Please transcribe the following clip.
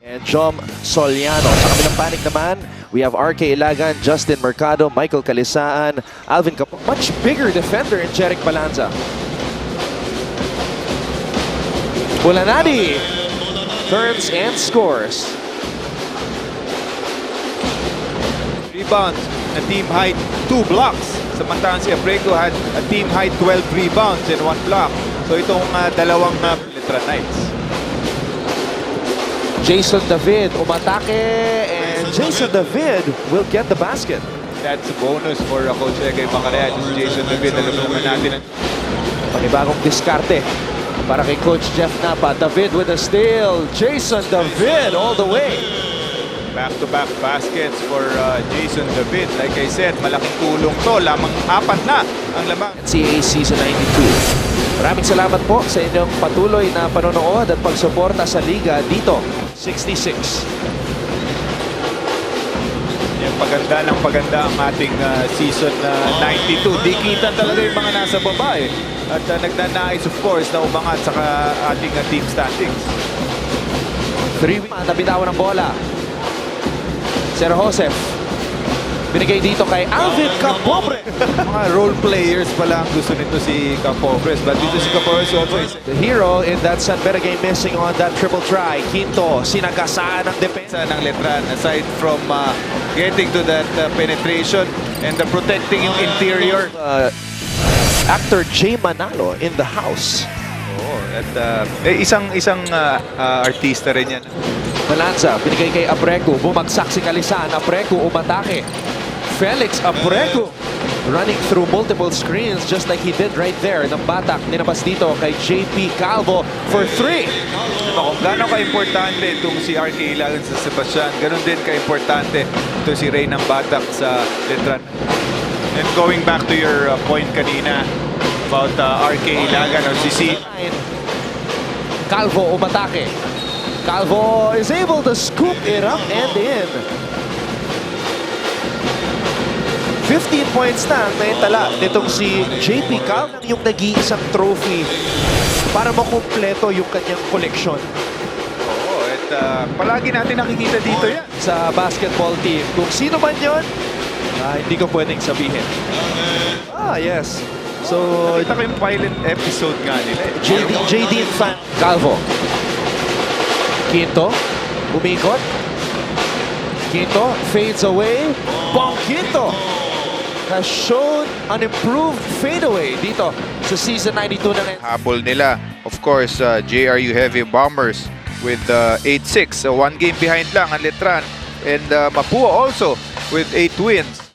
And Jom Soliano. Sa kabilang panig naman, we have RK Ilagan, Justin Mercado, Michael Calisaan, Alvin Capon. Much bigger defender in Jeric Balanza. Bulanadi turns and scores. Rebounds na team height 2 blocks. Samantalang si Abrego had a team height 12 rebounds and 1 block. So itong dalawang Litra Knights. Jason David umatake and Jason David will get the basket. That's a bonus for Coach Egay Bacarea. Si Jason David, nalulungan natin. Panibagong diskarte para kay Coach Jeff Napa. David with a steal. Jason David all the way. Back-to-back baskets for Jason David. Like I said, malaking tulong to. Lamang 4 na ang lamang. NCAA Season 92. Maraming salamat po sa inyong patuloy na panonood at pagsuporta sa liga dito. 66. Yung paganda ang ating season 92. Di kita talaga yung mga nasa baba eh. At nagnanais of course na umangat sa ating team standings. 3 nabitawan ng bola. Sir Joseph. Binigay dito kay Alvin Capobre. Mga role players pala ang gusto nito si Capobres. But dito si Capobres also is The hero in that San Beda game missing on that triple try. Quinto, sinagasaan ng depensa ng Letran. Aside from getting to that penetration and protecting yung interior. Actor Jay Manalo in the house. Oh, at isang artista rin yan. Balanza, binigay kay Abrego. Bumagsak si Calisaan. Abrego umatake. Felix Abrego running through multiple screens just like he did right there. Ng batak, ninabas dito kay JP Calvo for 3. Kung gano'n ka-importante itong si RK Ilagan sa Sebastian, gano'n din ka-importante ito si Ray ng Batak sa Letran. And going back to your point kanina about RK Ilagan or si Calvo umatake. Calvo is able to scoop it up and in. 15 points na ang naitala nitong si JP Calvo, yung nag-iisang trophy para makumpleto yung kanyang koleksyon. Oo, at palagi natin nakikita dito yan. Sa basketball team. Kung sino man yun, hindi ko pwedeng sabihin. Yes. So, Nakita ko yung pilot episode nga nila. JD fan. Calvo. Quinto, umikot. Quinto, fades away. Bong Quinto has shown an improved fadeaway dito sa season 92 na ngayon. Habol nila, of course, JRU Heavy Bombers with 8-6. So 1 game behind lang ang Letran. And Mapua also with 8 wins.